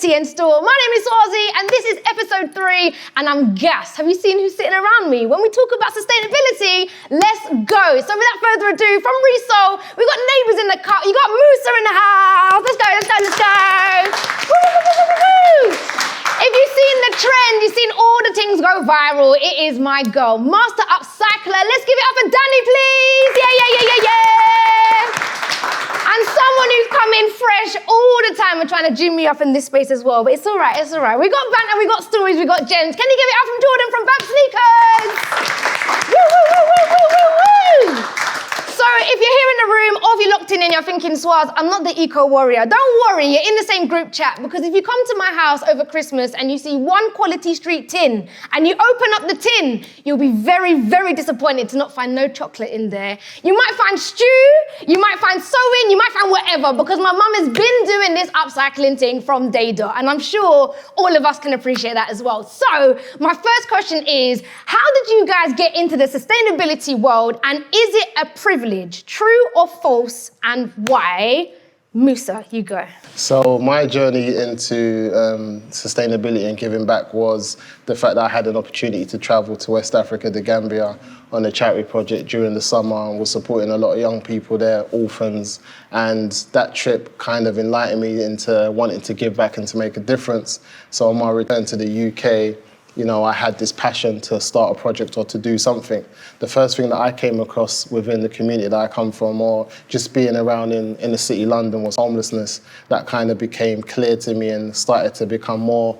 BSTN store. My name is Swarzy and this is episode 3 and I'm gassed. Have you seen who's sitting around me? When we talk about sustainability, let's go. So without further ado, from Resole, we've got neighbours in the car. You got Moosa in the house. Let's go, let's go, let's go. Woo, woo, woo, woo, woo. If you've seen the trend, you've seen all the things go viral, it is my girl, master upcycler. Let's give it up for Dani, please. Yeah. And someone who's come in fresh all the time and trying to gym me up in this space as well. But it's all right, it's all right. We got banter, we got stories, we got gems. Can you give it up from Jordan from Vamp Sneakers? Woo, woo, woo, woo, woo, woo, woo. So if you're here in the room or if you're locked in and you're thinking, Swaz, I'm not the eco warrior, don't worry, you're in the same group chat, because if you come to my house over Christmas and you see one Quality Street tin and you open up the tin, you'll be very, very disappointed to not find no chocolate in there. You might find stew, you might find sewing, you might find whatever, because my mum has been doing this upcycling thing from day dot, and I'm sure all of us can appreciate that as well. So my first question is, how did you guys get into the sustainability world, and is it a privilege? True or false, and why? Moosa, you go. So my journey into sustainability and giving back was the fact that I had an opportunity to travel to West Africa, the Gambia, on a charity project during the summer, and was supporting a lot of young people there, orphans. And that trip kind of enlightened me into wanting to give back and to make a difference. So on my return to the UK, you know, I had this passion to start a project or to do something. The first thing that I came across within the community that I come from, or just being around in the city, London, was homelessness. That kind of became clear to me and started to become more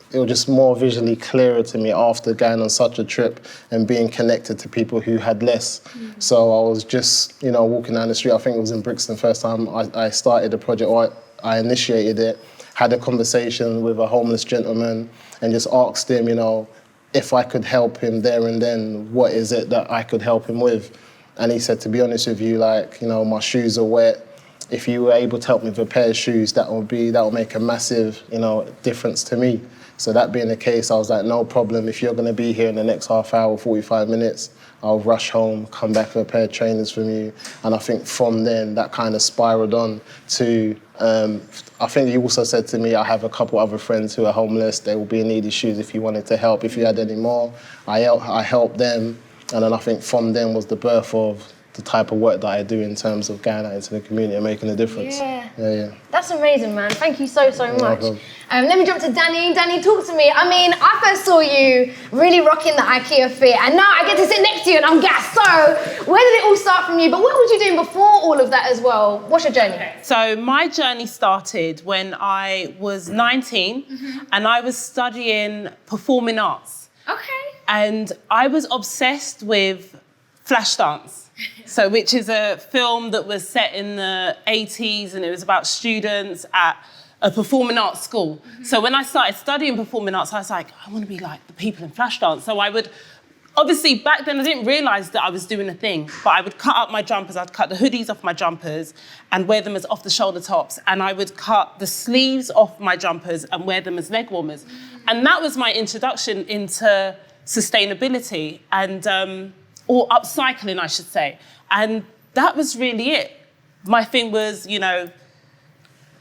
visually clearer to me after going on such a trip and being connected to people who had less. Mm-hmm. So I was just, you know, walking down the street. I think it was in Brixton first time I started the project, or I initiated it. Had a conversation with a homeless gentleman and just asked him, you know, if I could help him there and then, what is it that I could help him with? And he said, to be honest with you, like, you know, my shoes are wet. If you were able to help me with a pair of shoes, that will make a massive, you know, difference to me. So that being the case, I was like, no problem. If you're going to be here in the next half hour, 45 minutes, I'll rush home, come back with a pair of trainers from you. And I think from then, that kind of spiraled on to, I think you also said to me, I have a couple other friends who are homeless. They will be in need of shoes if you wanted to help. If you had any more, I helped them. And then I think from then was the birth of the type of work that I do in terms of going out into the community and making a difference. Yeah. That's amazing, man. Thank you so much. Let me jump to Dani. Dani, talk to me. I mean, I first saw you really rocking the IKEA fit, and now I get to sit next to you and I'm gassed. So where did it all start from you? But what was you doing before all of that as well? What's your journey? So my journey started when I was 19 and I was studying performing arts. Okay. And I was obsessed with Flashdance. So, which is a film that was set in the 80s, and it was about students at a performing arts school. So when I started studying performing arts, I was like, I want to be like the people in Flashdance. So I would, obviously back then I didn't realise that I was doing a thing, but I would cut up my jumpers, I'd cut the hoodies off my jumpers and wear them as off the shoulder tops. And I would cut the sleeves off my jumpers and wear them as leg warmers. And that was my introduction into sustainability and, or upcycling, I should say. And that was really it. My thing was, you know,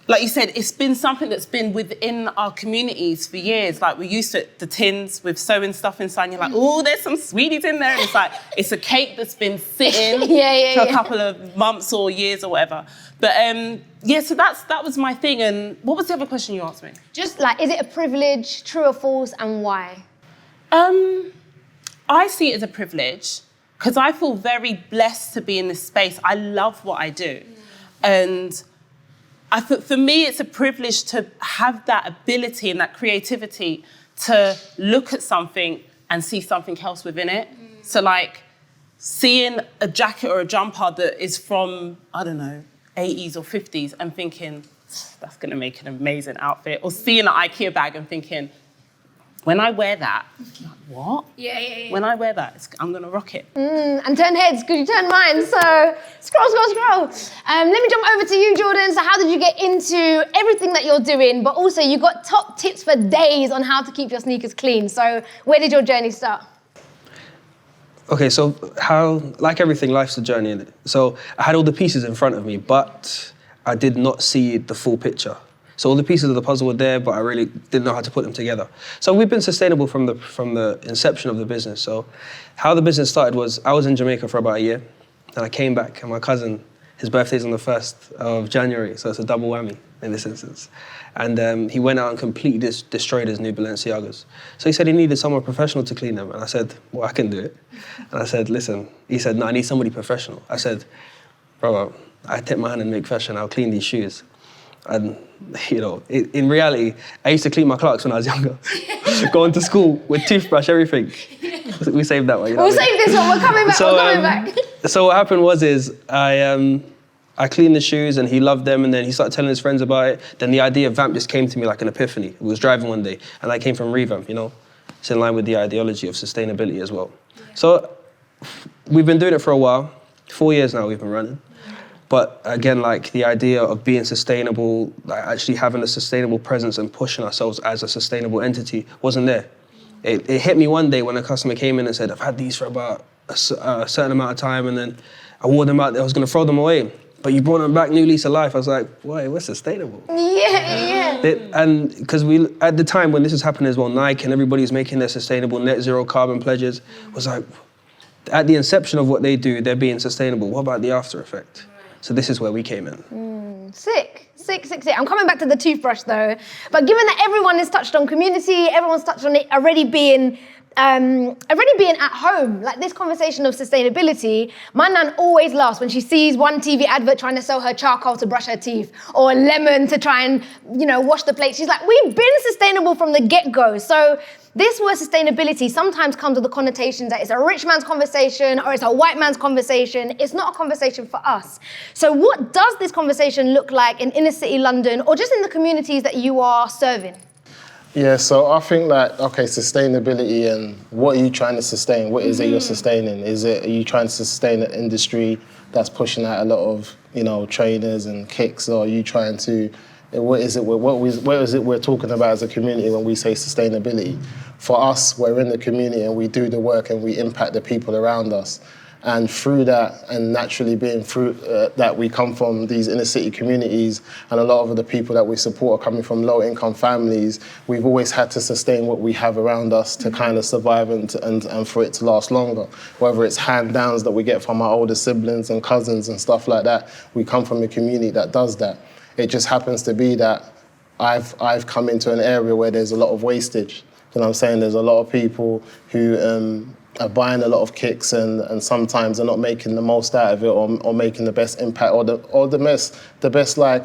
like you said, it's been something that's been within our communities for years. Like, we're used to the tins with sewing stuff inside, and you're like, oh, there's some sweeties in there. And it's like, it's a cake that's been sitting for a couple of months or years or whatever. But so that was my thing. And what was the other question you asked me? Just like, is it a privilege, true or false, and why? I see it as a privilege, because I feel very blessed to be in this space. I love what I do. And for me, it's a privilege to have that ability and that creativity to look at something and see something else within it. So like seeing a jacket or a jumper that is from, I don't know, 80s or 50s and thinking, that's gonna make an amazing outfit. Or seeing an IKEA bag and thinking, when I wear that, like, what? Yeah. When I wear that, I'm gonna rock it. And turn heads, because you turn mine, so scroll. Let me jump over to you, Jordan. So how did you get into everything that you're doing, but also you got top tips for days on how to keep your sneakers clean. So where did your journey start? Okay, so like everything, life's a journey, innit? So I had all the pieces in front of me, but I did not see the full picture. So all the pieces of the puzzle were there, but I really didn't know how to put them together. So we've been sustainable from the inception of the business. So how the business started was I was in Jamaica for about a year, and I came back, and my cousin, his birthday's on the 1st of January, so it's a double whammy in this instance. And he went out and completely destroyed his new Balenciagas. So he said he needed someone professional to clean them. And I said, well, I can do it. And I said, listen, he said, no, I need somebody professional. I said, brother, I take my hand and make fashion, I'll clean these shoes. And, you know, in reality, I used to clean my Clarks when I was younger. Going to school with toothbrush, everything. We saved that one. You know we'll save this one, we're coming back, we're coming back. So what happened was I cleaned the shoes and he loved them, and then he started telling his friends about it. Then the idea of Vamp just came to me like an epiphany. We was driving one day and I came from Revamp, you know. It's in line with the ideology of sustainability as well. Yeah. So we've been doing it for a while. 4 years now we've been running. But again, like the idea of being sustainable, like actually having a sustainable presence and pushing ourselves as a sustainable entity wasn't there. It hit me one day when a customer came in and said, I've had these for about a certain amount of time, and then I wore them out, I was gonna throw them away. But you brought them back, new lease of life. I was like, why, we're sustainable. Yeah. And because at the time when this was happening as well, Nike and everybody's making their sustainable net zero carbon pledges, was like, at the inception of what they do, they're being sustainable. What about the after effect? So this is where we came in. Sick. I'm coming back to the toothbrush though. But given that everyone has touched on community, everyone's touched on it already being at home, like this conversation of sustainability, my nan always laughs when she sees one TV advert trying to sell her charcoal to brush her teeth or a lemon to try and, you know, wash the plate. She's like, we've been sustainable from the get-go. So this word sustainability sometimes comes with the connotation that it's a rich man's conversation or it's a white man's conversation. It's not a conversation for us. So what does this conversation look like in inner city London or just in the communities that you are serving? Yeah, so I think that, okay, sustainability and what are you trying to sustain? What is it you're sustaining? Are you trying to sustain an industry that's pushing out a lot of, you know, trainers and kicks, or are you trying to, what is it we're talking about as a community when we say sustainability? For us, we're in the community and we do the work and we impact the people around us. And through that, and naturally being through that, we come from these inner city communities, and a lot of the people that we support are coming from low income families. We've always had to sustain what we have around us to kind of survive and for it to last longer. Whether it's hand downs that we get from our older siblings and cousins and stuff like that, we come from a community that does that. It just happens to be that I've come into an area where there's a lot of wastage. You know what I'm saying? There's a lot of people who are buying a lot of kicks and sometimes are not making the most out of it or making the best impact or the best like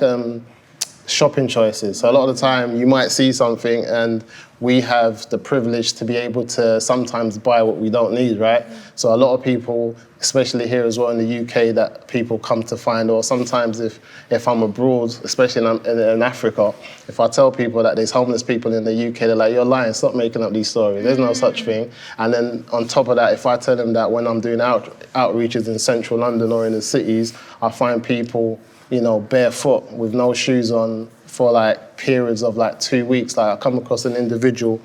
shopping choices. So a lot of the time you might see something and we have the privilege to be able to sometimes buy what we don't need, right? So a lot of people, especially here as well in the UK, that people come to find, or sometimes if I'm abroad, especially in Africa, if I tell people that there's homeless people in the UK, they're like, you're lying, stop making up these stories. There's no such thing. And then on top of that, if I tell them that when I'm doing outreaches in central London or in the cities, I find people, you know, barefoot with no shoes on for like periods of like 2 weeks. Like I come across an individual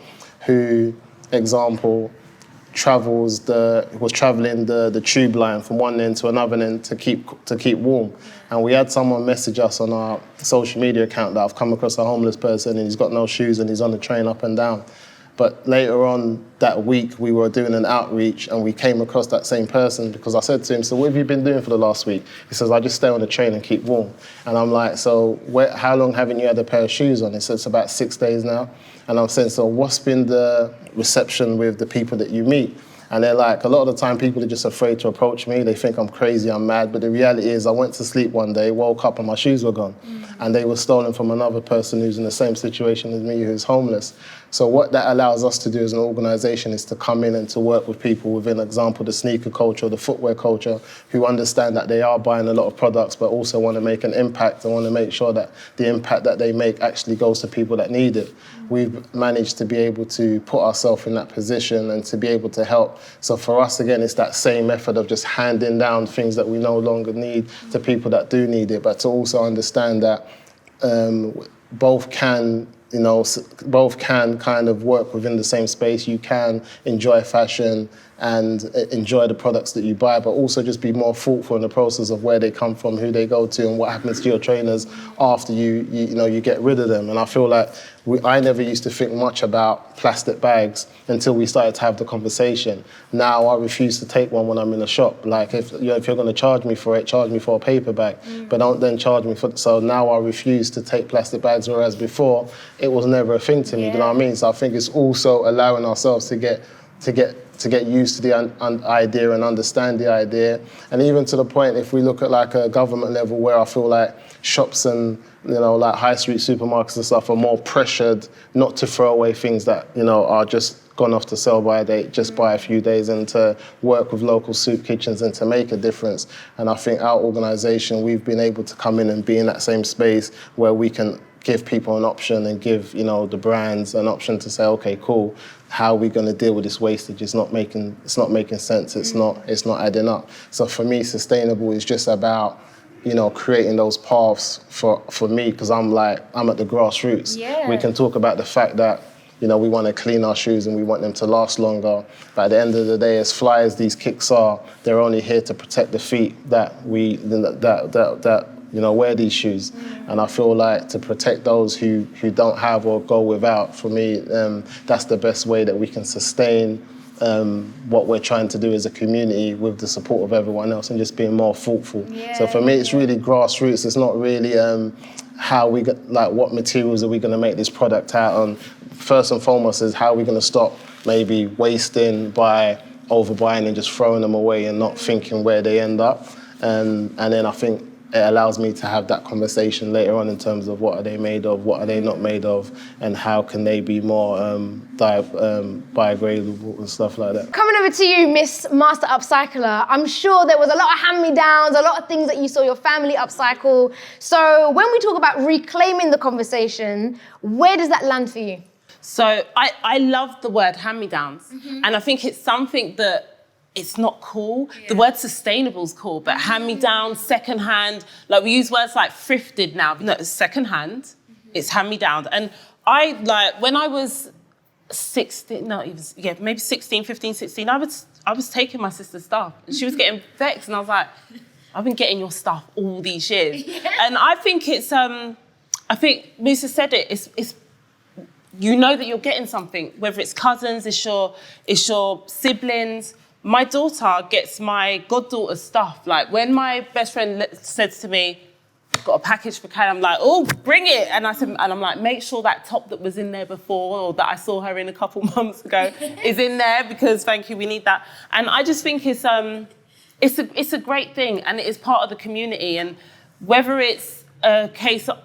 who, example, was traveling the tube line from one end to another end to keep warm. And we had someone message us on our social media account that I've come across a homeless person and he's got no shoes and he's on the train up and down. But later on that week, we were doing an outreach and we came across that same person because I said to him, so what have you been doing for the last week? He says, I just stay on the train and keep warm. And I'm like, so how long haven't you had a pair of shoes on? He said, it's about 6 days now. And I'm saying, so what's been the reception with the people that you meet? And they're like, a lot of the time people are just afraid to approach me. They think I'm crazy, I'm mad. But the reality is I went to sleep one day, woke up and my shoes were gone. And they were stolen from another person who's in the same situation as me, who's homeless. So what that allows us to do as an organisation is to come in and to work with people within, example, the sneaker culture, the footwear culture, who understand that they are buying a lot of products but also want to make an impact and want to make sure that the impact that they make actually goes to people that need it. We've managed to be able to put ourselves in that position and to be able to help. So for us, again, it's that same method of just handing down things that we no longer need to people that do need it, but to also understand that both can kind of work within the same space. You can enjoy fashion, and enjoy the products that you buy, but also just be more thoughtful in the process of where they come from, who they go to, and what happens to your trainers after you get rid of them. And I feel like I never used to think much about plastic bags until we started to have the conversation. Now I refuse to take one when I'm in a shop. Like if you're going to charge me for it, charge me for a paper bag, but don't then charge me for. So now I refuse to take plastic bags, whereas before it was never a thing to me. Do you know what I mean? So I think it's also allowing ourselves to get used to the idea and understand the idea. And even to the point, if we look at like a government level where I feel like shops and, like high street supermarkets and stuff are more pressured not to throw away things that, are just gone off the sell-by date just by a few days, and to work with local soup kitchens and to make a difference. And I think our organisation, we've been able to come in and be in that same space where we can give people an option and give, the brands an option to say, okay, cool, how are we going to deal with this wastage? It's not making sense. It's not adding up. So for me, sustainable is just about, creating those paths for me, because I'm at the grassroots. Yeah. We can talk about the fact that, we want to clean our shoes and we want them to last longer. But at the end of the day, as fly as these kicks are, they're only here to protect the feet that wear these shoes. And I feel like to protect those who don't have or go without, for me, that's the best way that we can sustain what we're trying to do as a community with the support of everyone else and just being more thoughtful. So for me, it's really grassroots. It's not really how we get, what materials are we going to make this product out on. First and foremost is how are we going to stop maybe wasting by overbuying and just throwing them away and not thinking where they end up. And then I think it allows me to have that conversation later on in terms of what are they made of, what are they not made of, and how can they be more biodegradable and stuff like that. Coming over to you, Miss Master Upcycler, I'm sure there was a lot of hand-me-downs, a lot of things that you saw your family upcycle. So when we talk about reclaiming the conversation, where does that land for you? So I love the word hand-me-downs, and I think it's something that it's not cool. The word sustainable is cool, but hand-me-down, second-hand, we use words like thrifted now. No, it's second-hand, it's hand-me-down. And when I was 16, maybe 16, 15, 16, I was taking my sister's stuff, and she was getting vexed, and I was like, I've been getting your stuff all these years. And I think it's, I think Moosa said it, it's you know that you're getting something, whether it's cousins, it's your siblings. My daughter gets my goddaughter's stuff. When my best friend says to me, got a package for Kylie, I'm like, oh, bring it. And I'm like, make sure that top that was in there before or that I saw her in a couple months ago is in there because thank you, we need that. And I just think it's a great thing and it is part of the community. And whether it's a case of,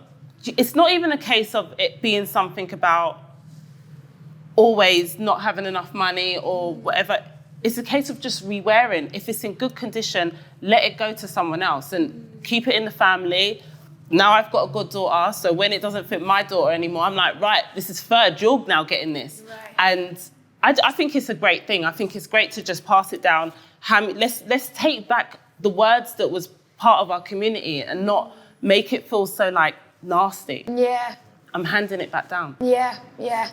it's not even a case of it being something about always not having enough money or whatever. It's a case of just re-wearing. If it's in good condition, let it go to someone else and keep it in the family. Now I've got a goddaughter, so when it doesn't fit my daughter anymore, I'm like, right, this is third, you're now getting this. Right. And I think it's a great thing. I think it's great to just pass it down. Let's take back the words that was part of our community and not make it feel so nasty. Yeah. I'm handing it back down. Yeah.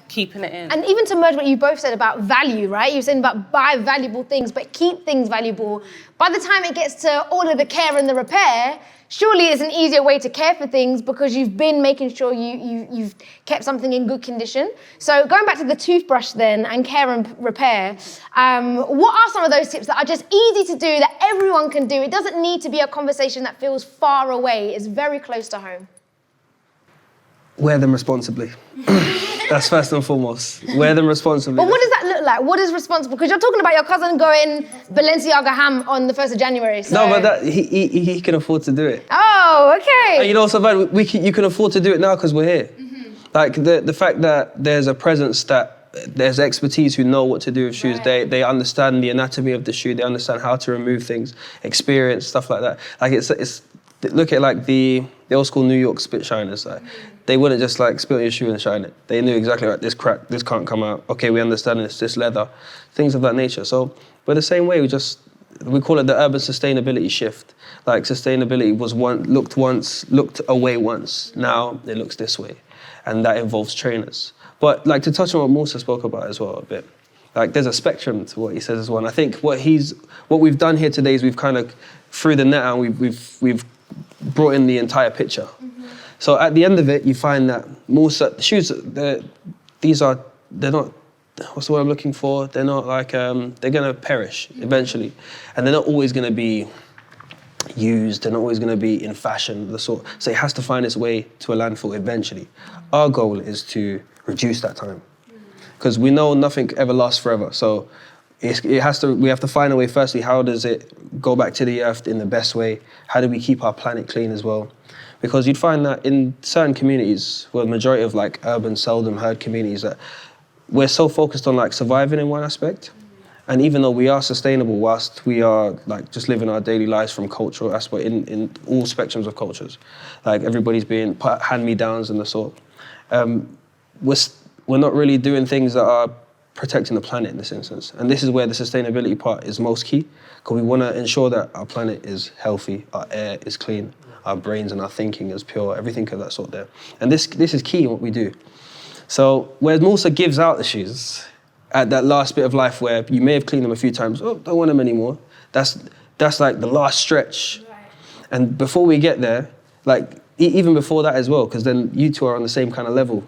Keeping it in. And even to merge what you both said about value, right? You were saying about buy valuable things, but keep things valuable. By the time it gets to all of the care and the repair, surely it's an easier way to care for things because you've been making sure you've kept something in good condition. So going back to the toothbrush then and care and repair, what are some of those tips that are just easy to do that everyone can do? It doesn't need to be a conversation that feels far away. It's very close to home. Wear them responsibly. That's first and foremost. Wear them responsibly. But what does that look like? What is responsible? Because you're talking about your cousin going Balenciaga ham on the 1st of January. So. No, but he can afford to do it. Oh, okay. And so you can afford to do it now because we're here. Mm-hmm. The fact that there's a presence that there's expertise who know what to do with shoes. Right. They understand the anatomy of the shoe. They understand how to remove things, experience, stuff like that. It's look at the old school New York spit shiners. They wouldn't just spill your shoe and shine it. They knew exactly this crack, this can't come out. Okay, we understand this leather, things of that nature. So we're the same way. We call it the urban sustainability shift. Sustainability was looked away once. Now it looks this way, and that involves trainers. But to touch on what Moosa spoke about as well a bit, like there's a spectrum to what he says as well. And I think what we've done here today is we've kind of threw the net out and we've brought in the entire picture. So at the end of it, you find that Moosa, the shoes, they're not, what's the word I'm looking for? They're not like, they're gonna perish eventually. And they're not always gonna be used, they're not always gonna be in fashion, so it has to find its way to a landfill eventually. Our goal is to reduce that time. Because we know nothing ever lasts forever. So we have to find a way, firstly, how does it go back to the earth in the best way? How do we keep our planet clean as well? Because you'd find that in certain communities, well, the majority of like urban, seldom heard communities, that we're so focused on like surviving in one aspect. And even though we are sustainable, whilst we are like just living our daily lives from cultural aspect in all spectrums of cultures, like everybody's being hand-me-downs and the sort, we're not really doing things that are protecting the planet in this instance. And this is where the sustainability part is most key, because we want to ensure that our planet is healthy, our air is clean, our brains and our thinking is pure, everything of that sort there. And this is key in what we do. So where Moosa gives out the shoes, at that last bit of life where you may have cleaned them a few times, oh, don't want them anymore, that's like the last stretch. Right. And before we get there, like even before that as well, because then you two are on the same kind of level.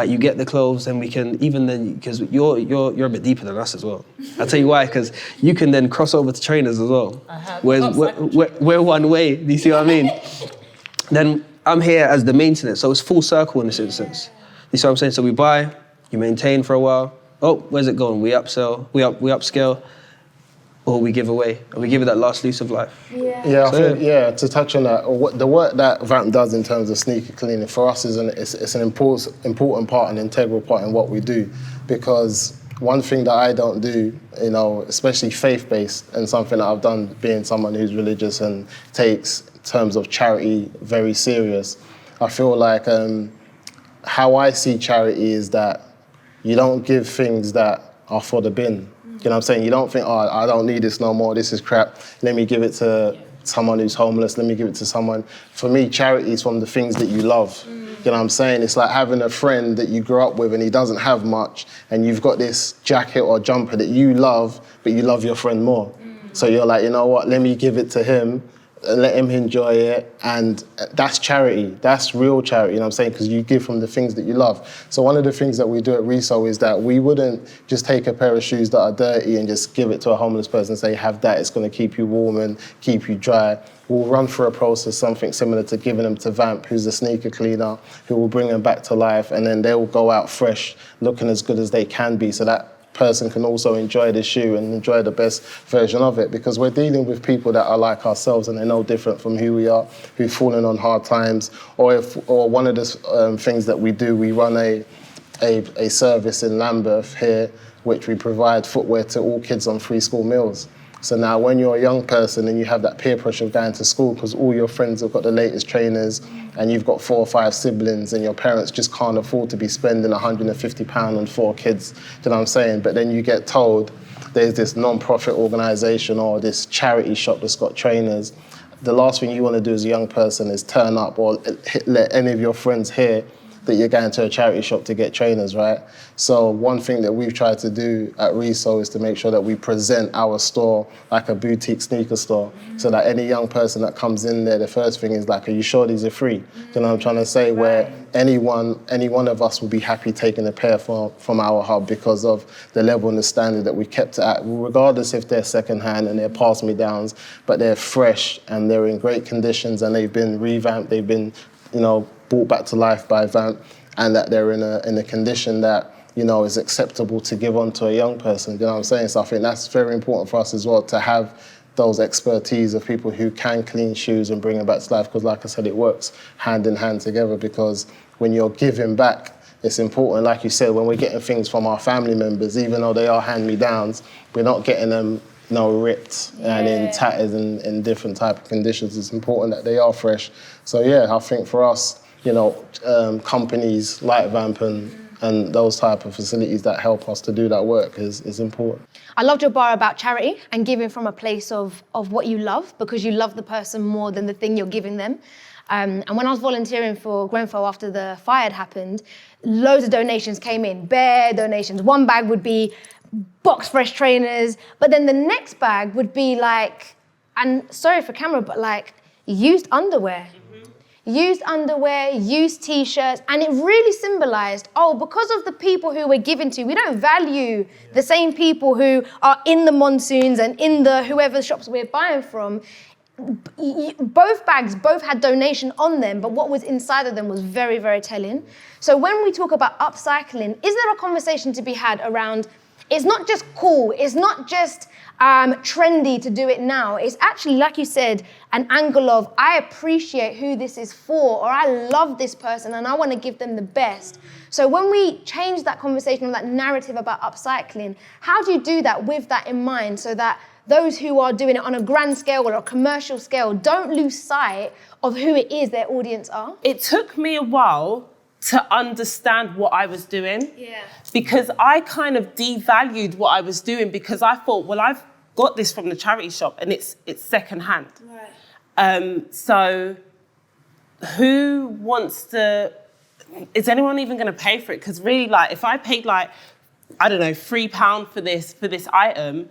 You get the clothes, and we can even then, because you're a bit deeper than us as well. I'll tell you why, because you can then cross over to trainers as well. Whereas we're one way. Do you see what I mean? Then I'm here as the maintenance, so it's full circle in this instance. You see what I'm saying? So we buy, you maintain for a while. Oh, where's it going? We upsell, we upscale, or we give away, and we give it that last lease of life. Yeah, I think, to touch on that, the work that Vamp does in terms of sneaker cleaning for us is an important part, an integral part in what we do, because one thing that I don't do, especially faith-based, and something that I've done being someone who's religious and takes terms of charity very serious, I feel like how I see charity is that you don't give things that are for the bin. You know what I'm saying? You don't think, oh, I don't need this no more, this is crap, let me give it to someone who's homeless, let me give it to someone. For me, charity is from the things that you love. You know what I'm saying? It's like having a friend that you grew up with and he doesn't have much, and you've got this jacket or jumper that you love, but you love your friend more. So you're like, you know what, let me give it to him, and let him enjoy it, and that's charity. That's real charity, you know what I'm saying? Because you give from the things that you love. So one of the things that we do at Reso is that we wouldn't just take a pair of shoes that are dirty and just give it to a homeless person and say, have that, it's going to keep you warm and keep you dry. We'll run through a process, something similar to giving them to Vamp, who's a sneaker cleaner, who will bring them back to life, and then they'll go out fresh, looking as good as they can be, so that person can also enjoy the shoe and enjoy the best version of it, because we're dealing with people that are like ourselves and they're no different from who we are, who've fallen on hard times, or one of the things that we do, we run a service in Lambeth here, which we provide footwear to all kids on free school meals. So now when you're a young person and you have that peer pressure of going to school because all your friends have got the latest trainers and you've got 4 or 5 siblings and your parents just can't afford to be spending £150 on 4 kids, do you know what I'm saying? But then you get told there's this non-profit organisation or this charity shop that's got trainers. The last thing you want to do as a young person is turn up or let any of your friends hear that you're going to a charity shop to get trainers, right? So one thing that we've tried to do at Reso is to make sure that we present our store like a boutique sneaker store, so that any young person that comes in there, the first thing is like, are you sure these are free? Do you know what I'm trying to say? Where any one of us will be happy taking a pair from our hub because of the level and the standard that we kept it at, regardless if they're secondhand and they're pass-me-downs, but they're fresh and they're in great conditions and they've been revamped, they've been, brought back to life by Vamp, and that they're in a condition that, is acceptable to give on to a young person. You know what I'm saying? So I think that's very important for us as well, to have those expertise of people who can clean shoes and bring them back to life, because like I said, it works hand in hand together, because when you're giving back, it's important, like you said, when we're getting things from our family members, even though they are hand-me-downs, we're not getting them ripped and in tatters and in different type of conditions. It's important that they are fresh. So I think for us, companies like Vamp and those type of facilities that help us to do that work is important. I loved your bar about charity and giving from a place of what you love, because you love the person more than the thing you're giving them. And when I was volunteering for Grenfell after the fire had happened, loads of donations came in, bare donations. One bag would be box fresh trainers, but then the next bag would be like, and sorry for camera, but like used underwear. Used underwear, used t-shirts, and it really symbolized, because of the people who we're giving to, we don't value the same people who are in the monsoons and in the whoever shops we're buying from. Both bags both had donation on them, but what was inside of them was very, very telling. So when we talk about upcycling, is there a conversation to be had around, it's not just cool, it's not just trendy to do it now. It's actually, like you said, an angle of, I appreciate who this is for, or I love this person and I want to give them the best. So when we change that conversation or that narrative about upcycling, how do you do that with that in mind so that those who are doing it on a grand scale or a commercial scale don't lose sight of who it is their audience are? It took me a while to understand what I was doing. Yeah. Because I kind of devalued what I was doing because I thought, well, I've got this from the charity shop and it's secondhand. Right. So who wants to, is anyone even gonna pay for it? Because really, like, if I paid like, I don't know, £3 for this item,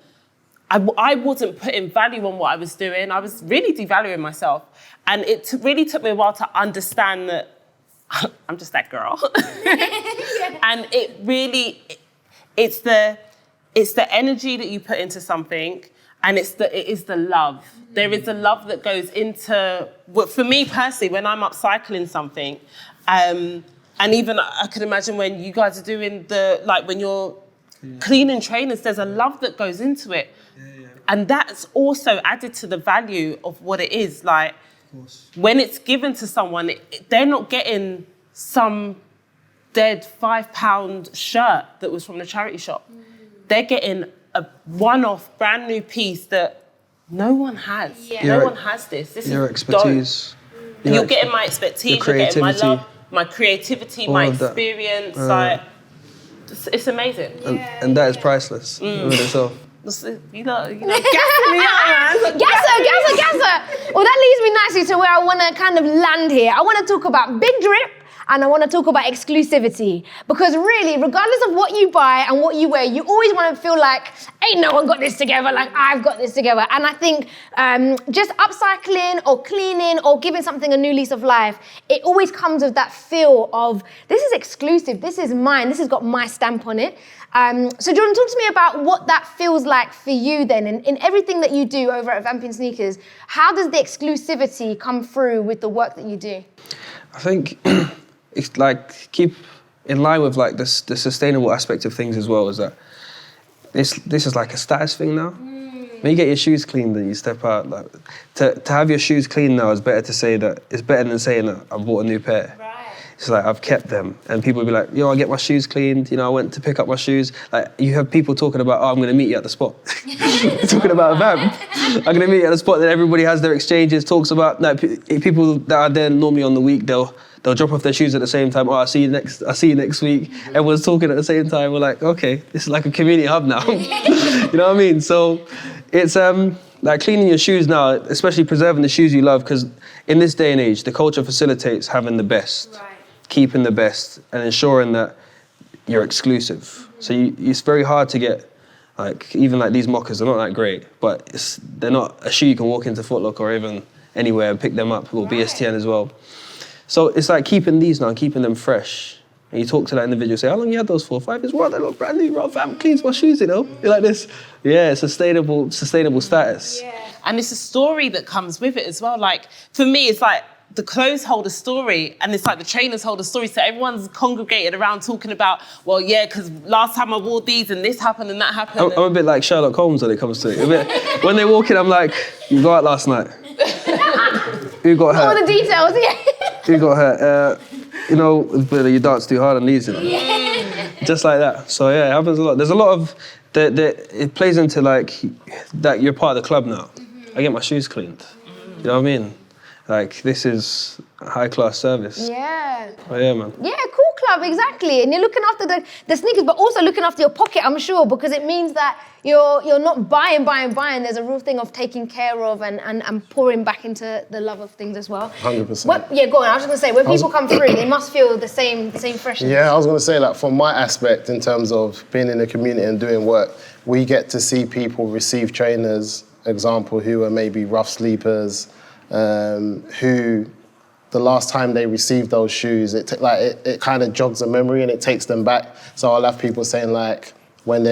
I wasn't putting value on what I was doing. I was really devaluing myself. And it really took me a while to understand that I'm just that girl. And it really, it's the energy that you put into something, and it is the love. There is a love that goes into, for me personally, when I'm upcycling something, and even I could imagine when you guys are doing when you're cleaning trainers, there's a love that goes into it. And that's also added to the value of what it is. Like, when it's given to someone, they're not getting some dead £5 shirt that was from the charity shop. They're getting a one-off, brand new piece that no one has. Yeah. No one has this. This your is expertise. You're getting my expertise, you're getting my love, my creativity, my experience. It's amazing. And that is priceless in itself. You know, gassing me up, man. Gasser. Well, that leads me nicely to where I want to kind of land here. I want to talk about Big Drip, and I want to talk about exclusivity. Because really, regardless of what you buy and what you wear, you always want to feel like, ain't no one got this together, like I've got this together. And I think just upcycling or cleaning or giving something a new lease of life, it always comes with that feel of, this is exclusive, this is mine, this has got my stamp on it. So Jordan, talk to me about what that feels like for you then, in everything that you do over at Vamp in Sneakers. How does the exclusivity come through with the work that you do? I think it's like keep in line with like the sustainable aspect of things as well, is that this is like a status thing now. When you get your shoes cleaned and you step out, like to have your shoes clean now is better to say that, it's better than saying that I bought a new pair. Right. It's like, I've kept them. And people will be like, I get my shoes cleaned. I went to pick up my shoes. Like, you have people talking about, I'm going to meet you at the spot. Talking about a Vamp. I'm going to meet you at the spot. Then everybody has their exchanges, talks about, like, people that are there normally on the week, they'll drop off their shoes at the same time. I'll see you next week. Everyone's talking at the same time. We're like, okay, this is like a community hub now. You know what I mean? So it's like cleaning your shoes now, especially preserving the shoes you love, because in this day and age, the culture facilitates having the best. Right. Keeping the best and ensuring that you're exclusive. So it's very hard to get, like, even like these mockers, they're not that great, but they're not a shoe you can walk into Foot Locker or even anywhere and pick them up, or BSTN as well. So it's like keeping these now and keeping them fresh. And you talk to that individual, say, how long you had those for? 5 years? What? They look brand new, bro. Vamp cleans my shoes, You're like this. Yeah, sustainable status. Yeah. And it's a story that comes with it as well. Like, for me, it's like, the clothes hold a story, and it's like the trainers hold a story. So everyone's congregated around talking about, well, yeah, because last time I wore these and this happened and that happened. I'm a bit like Sherlock Holmes when it comes to it. When they walk in, I'm like, you go out last night. Who got hurt? All the details, yeah. Who got hurt? You dance too hard on these, Yeah. Just like that. So yeah, it happens a lot. There's a lot of, it plays into like, that you're part of the club now. I get my shoes cleaned. You know what I mean? Like, this is high-class service. Yeah. Oh, yeah, man. Yeah, cool club, exactly. And you're looking after the sneakers, but also looking after your pocket, I'm sure, because it means that you're not buying. There's a real thing of taking care of and pouring back into the love of things as well. 100%. Yeah, go on. I was just gonna say, when people come through, they must feel the same freshness. Yeah, I was gonna say that from my aspect in terms of being in the community and doing work, we get to see people receive trainers, example, who are maybe rough sleepers, who the last time they received those shoes, it kind of jogs a memory and it takes them back. So I'll have people saying like, when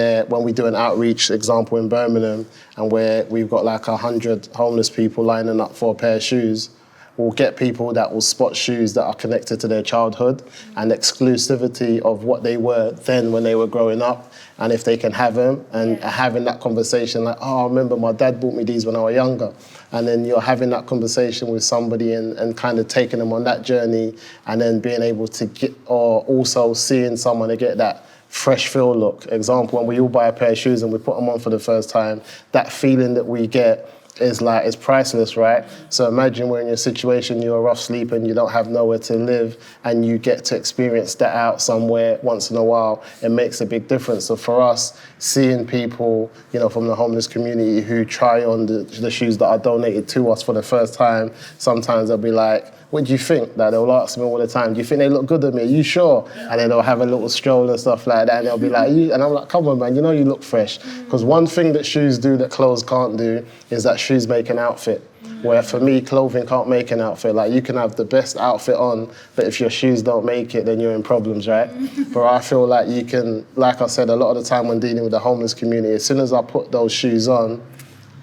we do an outreach, example in Birmingham, and we've got like 100 homeless people lining up for a pair of shoes, we'll get people that will spot shoes that are connected to their childhood and exclusivity of what they were then when they were growing up, and if they can have them, and having that conversation like, oh, I remember my dad bought me these when I was younger. And then you're having that conversation with somebody and kind of taking them on that journey, and then being able to get, or also seeing someone to get that fresh feel look. Example, when we all buy a pair of shoes and we put them on for the first time, that feeling that we get is like, it's priceless, right? So imagine we're in a situation, you're a rough sleeper and you don't have nowhere to live, and you get to experience that out somewhere once in a while. It makes a big difference. So for us, seeing people, from the homeless community who try on the shoes that are donated to us for the first time, sometimes they'll be like, what do you think? That they'll ask me all the time, do you think they look good on me? Are you sure? And then they'll have a little stroll and stuff like that, and they'll be like, and I'm like, come on, man, you look fresh. Because one thing that shoes do that clothes can't do is that shoes make an outfit. Where for me, clothing can't make an outfit. Like, you can have the best outfit on, but if your shoes don't make it, then you're in problems, right? But I feel like you can, like I said, a lot of the time when dealing with the homeless community, as soon as I put those shoes on,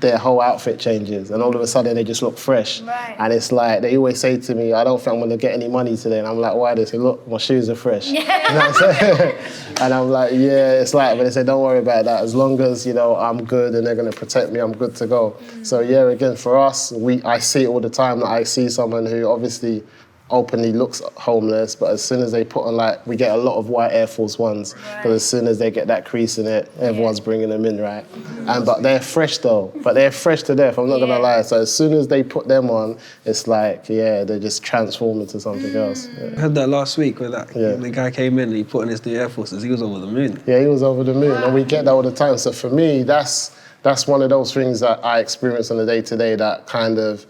their whole outfit changes, and all of a sudden they just look fresh. Right. And it's like, they always say to me, I don't think I'm gonna get any money today. And I'm like, why? They say, look, my shoes are fresh. Yeah. You know what I'm saying? And I'm like, yeah, it's like, but they say, don't worry about that. As long as, I'm good and they're gonna protect me, I'm good to go. So yeah, again, for us, I see it all the time, that I see someone who obviously openly looks homeless, but as soon as they put on, we get a lot of white Air Force Ones, because as soon as they get that crease in it, everyone's bringing them in, right? But they're fresh though, they're fresh to death, I'm not gonna lie. So as soon as they put them on, it's like, they just transform into something else. Yeah. I heard that last week where the guy came in and he put on his new Air Forces, he was over the moon. Yeah, he was over the moon, and we get that all the time. So for me, that's one of those things that I experience on a day-to-day that kind of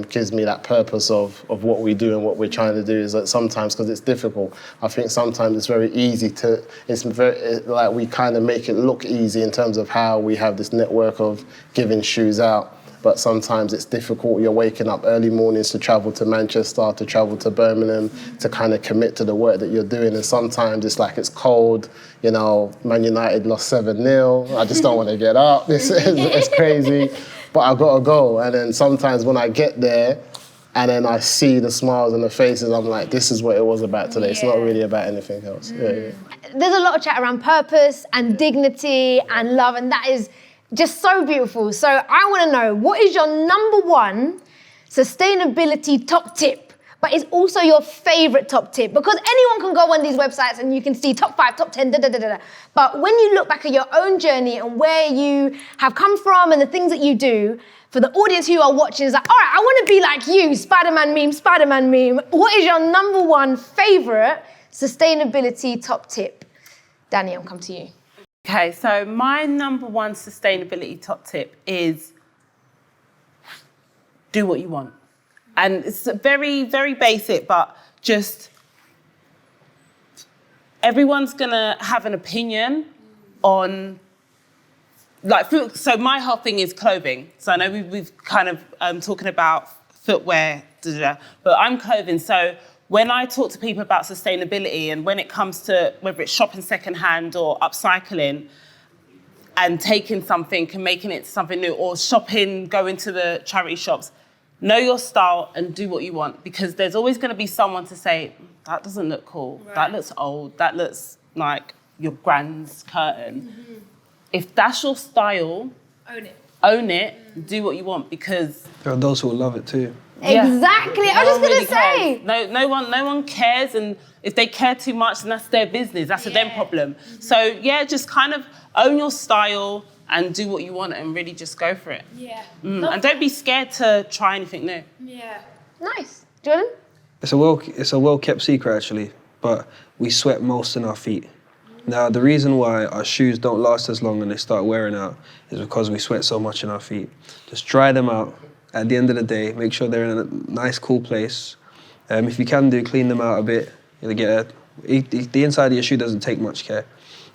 gives me that purpose of what we do and what we're trying to do. Is that sometimes, because it's difficult, I think sometimes it's very easy we kind of make it look easy in terms of how we have this network of giving shoes out. But sometimes it's difficult. You're waking up early mornings to travel to Manchester, to travel to Birmingham, to kind of commit to the work that you're doing. And sometimes it's cold. Man United lost 7-0. I just don't want to get up. It's crazy. But I've got to go. And then sometimes when I get there and then I see the smiles on the faces, I'm like, this is what it was about today. It's not really about anything else. Yeah. There's a lot of chat around purpose and dignity and love, and that is just so beautiful. So I want to know, what is your number one sustainability top tip? But it's also your favorite top tip, because anyone can go on these websites and you can see top 5, top 10, But when you look back at your own journey and where you have come from and the things that you do, for the audience who are watching, is like, all right, I want to be like you, Spider-Man meme. What is your number one favorite sustainability top tip? Dani, I'll come to you. Okay, so my number one sustainability top tip is do what you want. And it's very, very basic, but just everyone's gonna have an opinion on, so my whole thing is clothing. So I know we've kind of talking about footwear, but I'm clothing. So when I talk to people about sustainability, and when it comes to whether it's shopping secondhand or upcycling and taking something and making it something new, or shopping, going to the charity shops, know your style and do what you want, because there's always going to be someone to say, that doesn't look cool, that looks old, that looks like your grand's curtain. If that's your style, own it, do what you want, because there are those who will love it too. Exactly. I was just going to say. No one cares, and if they care too much, then that's their business. That's a them problem. So just kind of own your style and do what you want, and really just go for it. Yeah. And don't be scared to try anything new. Yeah. Nice. Jordan? It's a well kept secret, actually. but we sweat most in our feet. Now, the reason why our shoes don't last as long and they start wearing out is because we sweat so much in our feet. Just dry them out at the end of the day, make sure they're in a nice, cool place. If you can clean them out a bit. The inside of your shoe doesn't take much care.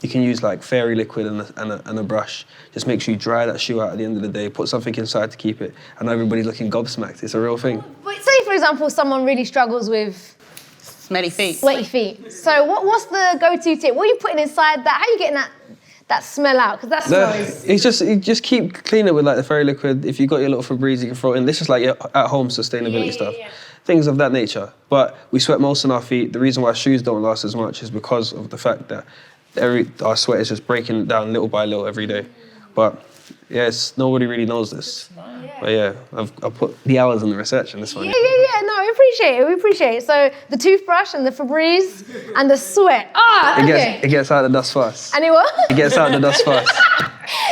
You can use like fairy liquid and a brush. Just make sure you dry that shoe out at the end of the day, put something inside to keep it. I know everybody's looking gobsmacked, it's a real thing. But say, for example, someone really struggles with Smelly feet. sweaty feet. So what's the go-to tip? What are you putting inside that? How are you getting that smell out? Because that smell is... You just keep cleaning it with like the fairy liquid. If you've got your little Febreze, you can throw it in. This is like your at-home sustainability stuff. Things of that nature. But we sweat most on our feet. The reason why shoes don't last as much is because of the fact that our sweat is just breaking down little by little every day. But yes, nobody really knows this. But yeah, I've put the hours in the research on this one. Yeah. No, we appreciate it. So the toothbrush and the Febreze and the sweat. It gets out the dust fast. And it what? It gets out the dust fast.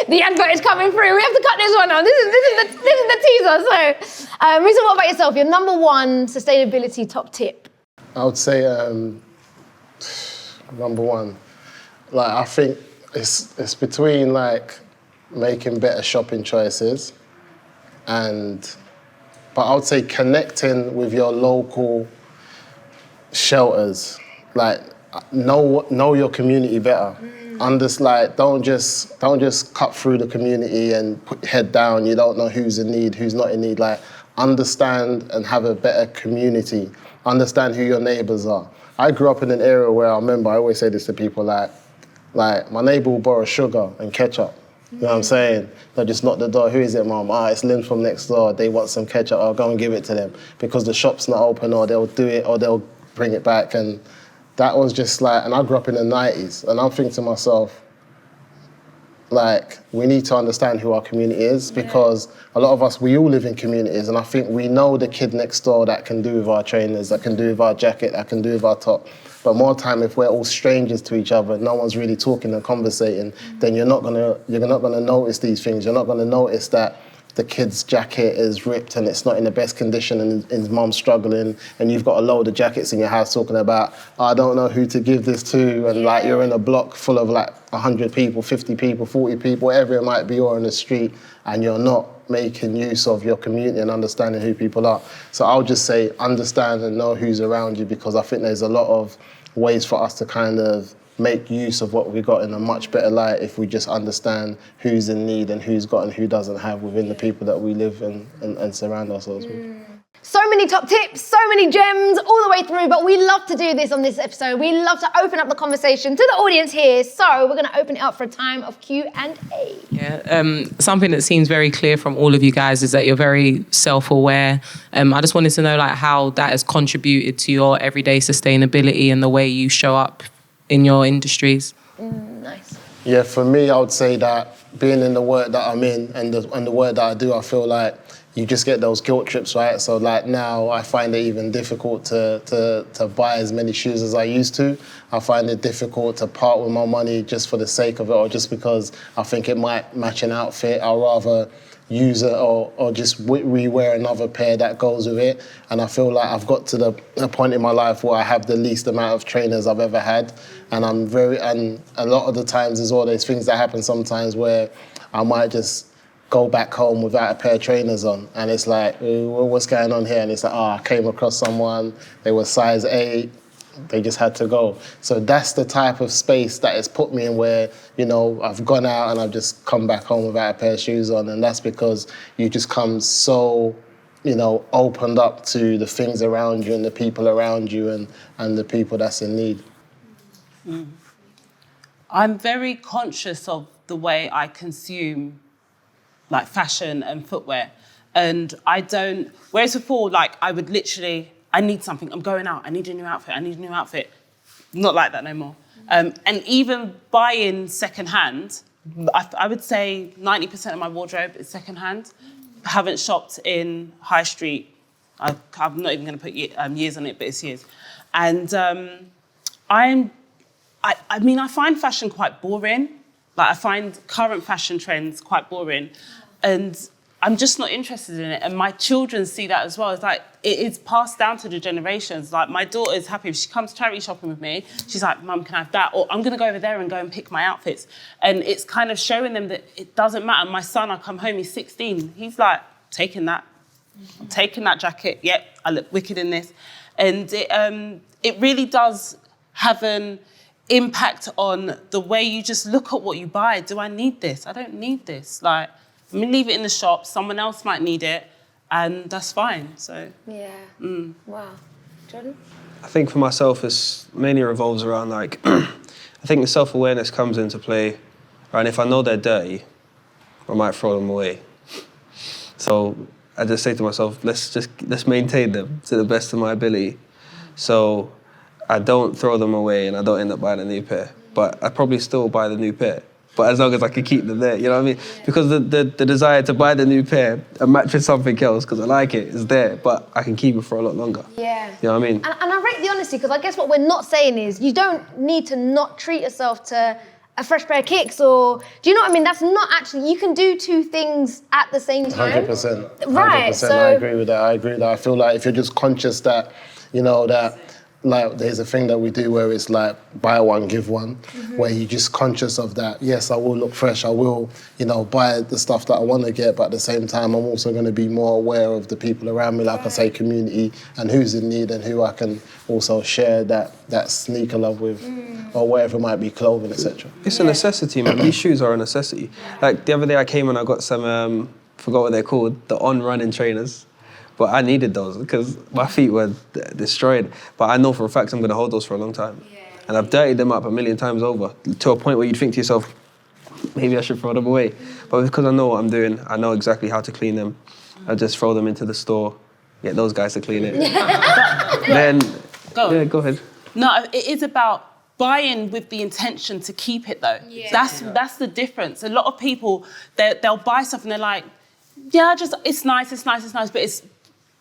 The advert is coming through. We have to cut this one out. This is the teaser. So, Moosa, what about yourself? Your number one sustainability top tip? I would say number one, like I think it's between like making better shopping choices but I would say connecting with your local shelters, like know your community better. Don't just cut through the community and put your head down. You don't know who's in need, who's not in need. Like understand and have a better community. Understand who your neighbours are. I grew up in an area where I always say this to people, like my neighbour will borrow sugar and ketchup. You know what I'm saying? They'll just knock the door. Who is it, Mum? It's Lynn from next door. They want some ketchup. I'll go and give it to them because the shop's not open, or they'll do it, or they'll bring it back. And that was just like, and I grew up in the 90s, and I'm thinking to myself, like, we need to understand who our community is, because a lot of us, we all live in communities, and I think we know the kid next door that can do with our trainers, that can do with our jacket, that can do with our top. But more time, if we're all strangers to each other, no one's really talking and conversating, then you're not gonna notice these things. You're not gonna notice that the kid's jacket is ripped and it's not in the best condition and his mum's struggling, and you've got a load of jackets in your house talking about, I don't know who to give this to, and like you're in a block full of like 100 people, 50 people, 40 people, whatever it might be, or in the street, and you're not making use of your community and understanding who people are. So I'll just say understand and know who's around you, because I think there's a lot of ways for us to kind of make use of what we got in a much better light if we just understand who's in need and who's got and who doesn't have within the people that we live and surround ourselves with. So many top tips, so many gems all the way through, but we love to do this on this episode. We love to open up the conversation to the audience here, so we're going to open it up for a time of Q&A. Yeah, something that seems very clear from all of you guys is that you're very self-aware. I just wanted to know like how that has contributed to your everyday sustainability and the way you show up in your industries. Nice. Yeah, for me, I would say that being in the work that I'm in and the work that I do, I feel like you just get those guilt trips, right? So like now I find it even difficult to buy as many shoes as I used to. I find it difficult to part with my money just for the sake of it, or just because I think it might match an outfit. I'll rather use it or just rewear another pair that goes with it. And I feel like I've got to the point in my life where I have the least amount of trainers I've ever had. And and a lot of the times there's all these things that happen sometimes where I might just go back home without a pair of trainers on. And it's like, what's going on here? And it's like, I came across someone, they were size 8, they just had to go. So that's the type of space that it's put me in where, you know, I've gone out and I've just come back home without a pair of shoes on. And that's because you just come so, you know, opened up to the things around you and the people around you and the people that's in need. I'm very conscious of the way I consume like fashion and footwear. And I don't, whereas before, like I would literally, I need something, I'm going out, I need a new outfit. Not like that no more. And even buying secondhand, I would say 90% of my wardrobe is secondhand. I haven't shopped in high street. I'm not even gonna put years on it, but it's years. And I mean, I find fashion quite boring. Like I find current fashion trends quite boring. And I'm just not interested in it. And my children see that as well. It's like, it is passed down to the generations. Like, my daughter is happy if she comes charity shopping with me, she's like, Mum, can I have that? Or I'm gonna go over there and go and pick my outfits. And it's kind of showing them that it doesn't matter. My son, I come home, he's 16. He's like, taking that jacket. Yep, I look wicked in this. And it really does have an impact on the way you just look at what you buy. Do I need this? I don't need this. Like, I'm gonna leave it in the shop, someone else might need it, and that's fine, so. Yeah, wow. Jordan? I think for myself, it's mainly revolves around like, I think the self-awareness comes into play, right? And if I know they're dirty, I might throw them away. So I just say to myself, let's maintain them to the best of my ability. So I don't throw them away and I don't end up buying a new pair, but I probably still buy the new pair. But as long as I can keep them there, you know what I mean? Because the desire to buy the new pair and match with something else, because I like it, is there, but I can keep it for a lot longer. Yeah. You know what I mean? And I rate the honesty, because I guess what we're not saying is you don't need to not treat yourself to a fresh pair of kicks, or, do you know what I mean? That's not actually, you can do two things at the same time. 100%. Right, 100%, so... I agree with that. I feel like if you're just conscious that, you know, that, like, there's a thing that we do where it's like buy one, give one, where you're just conscious of that. Yes, I will look fresh. I will, you know, buy the stuff that I want to get, but at the same time, I'm also going to be more aware of the people around me, like I say, community, and who's in need and who I can also share that sneaker love with, or whatever it might be, clothing, etc. It's a necessity, man. These shoes are a necessity. Like, the other day I came and I got some, forgot what they're called, the on-running trainers. But I needed those because my feet were destroyed. But I know for a fact I'm going to hold those for a long time. And I've dirtied them up a million times over, to a point where you'd think to yourself, maybe I should throw them away. But because I know what I'm doing, I know exactly how to clean them. I just throw them into the store, get those guys to clean it. Then, go ahead. No, it is about buying with the intention to keep it, though. That's the difference. A lot of people, they'll buy stuff and they're like, yeah, it's nice, but it's,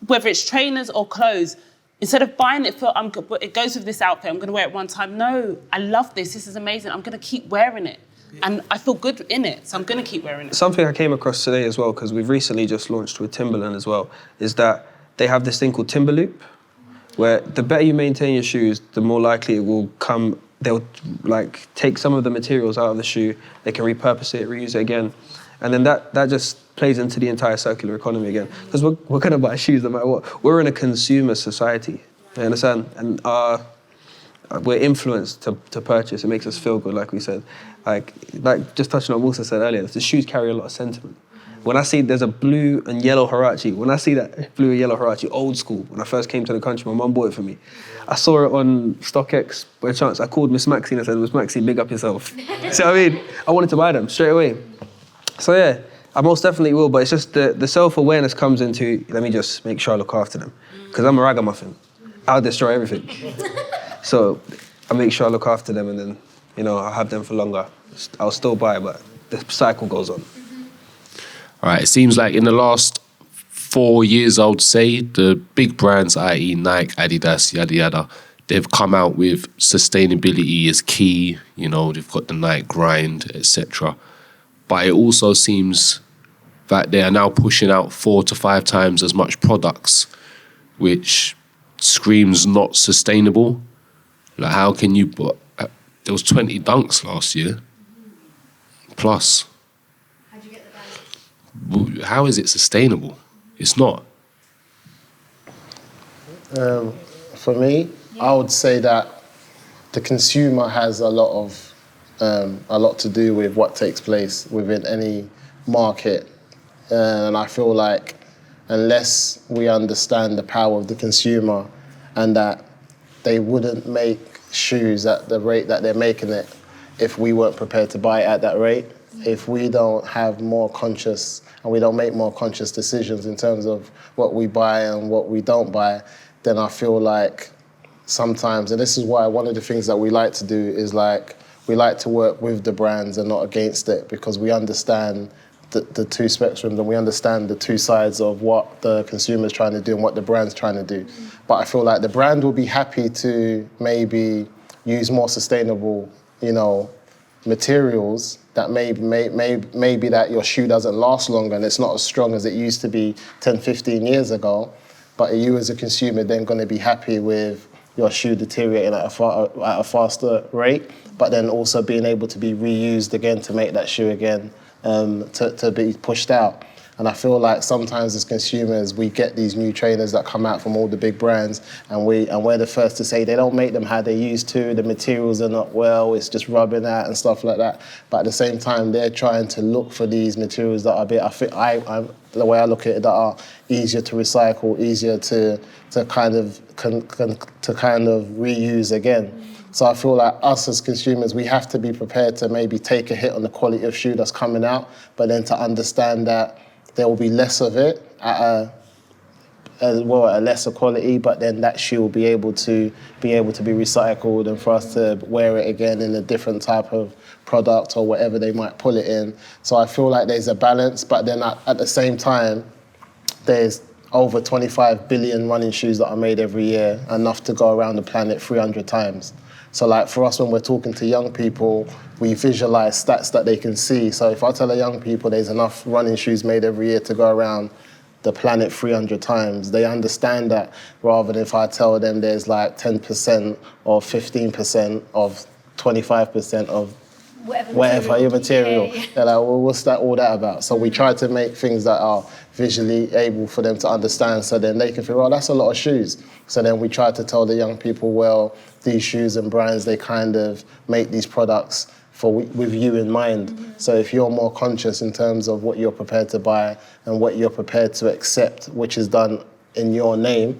whether it's trainers or clothes, instead of buying it for, it goes with this outfit, I'm going to wear it one time. No, I love this is amazing. I'm going to keep wearing it. And I feel good in it, so I'm going to keep wearing it. Something I came across today as well, because we've recently just launched with Timberland as well, is that they have this thing called Timber Loop, where the better you maintain your shoes, the more likely it will come, they'll like take some of the materials out of the shoe, they can repurpose it, reuse it again. And then that just plays into the entire circular economy again. Because we're going to buy shoes no matter what. We're in a consumer society, you understand? And we're influenced to purchase. It makes us feel good, like we said. Like just touching on what Moosa said earlier, the shoes carry a lot of sentiment. When I see there's a blue and yellow Huarache, when I see that blue and yellow Huarache, old school, when I first came to the country, my mum bought it for me. I saw it on StockX by chance. I called Miss Maxine and I said, Miss Maxine, big up yourself. See what I mean? I wanted to buy them straight away. So yeah, I most definitely will, but it's just the self-awareness comes into, let me just make sure I look after them. Because I'm a ragamuffin. I'll destroy everything. So I make sure I look after them and then, you know, I'll have them for longer. I'll still buy, but the cycle goes on. All right, it seems like in the last 4 years, I would say, the big brands, i.e. Nike, Adidas, yada, yada, they've come out with sustainability as key. You know, they've got the Nike grind, etc. But it also seems that they are now pushing out 4 to 5 times as much products, which screams not sustainable. Like, how can you... there was 20 dunks last year, plus. How'd you get the dunks? How is it sustainable? It's not. For me, I would say that the consumer has a lot to do with what takes place within any market. And I feel like unless we understand the power of the consumer and that they wouldn't make shoes at the rate that they're making it if we weren't prepared to buy it at that rate, if we don't have more conscious and we don't make more conscious decisions in terms of what we buy and what we don't buy, then I feel like sometimes, and this is why one of the things that we like to do is like, we like to work with the brands and not against it, because we understand the two spectrums and we understand the two sides of what the consumer's trying to do and what the brand's trying to do. But I feel like the brand will be happy to maybe use more sustainable, you know, materials that maybe that your shoe doesn't last longer and it's not as strong as it used to be 10, 15 years ago, but you as a consumer then going to be happy with your shoe deteriorating at a faster rate, but then also being able to be reused again to make that shoe again to be pushed out. And I feel like sometimes as consumers, we get these new trainers that come out from all the big brands, and we're the first to say they don't make them how they used to, the materials are not well, it's just rubbing out and stuff like that. But at the same time, they're trying to look for these materials that are a bit, the way I look at it, that are easier to recycle, easier to kind of reuse again. So I feel like us as consumers, we have to be prepared to maybe take a hit on the quality of shoe that's coming out, but then to understand that there will be less of it at a lesser quality, but then that shoe will be able to be recycled and for us to wear it again in a different type of product or whatever they might pull it in. So I feel like there's a balance, but then at the same time, there's over 25 billion running shoes that are made every year, enough to go around the planet 300 times. So like for us, when we're talking to young people, we visualize stats that they can see. So if I tell the young people there's enough running shoes made every year to go around the planet 300 times, they understand that, rather than if I tell them there's like 10% or 15% of 25% of whatever your material. Yeah. They're like, well, what's all that about? So we try to make things that are visually able for them to understand, so then they can feel, oh, that's a lot of shoes. So then we try to tell the young people, well, these shoes and brands, they kind of make these products with you in mind. Mm-hmm. So if you're more conscious in terms of what you're prepared to buy and what you're prepared to accept, which is done in your name,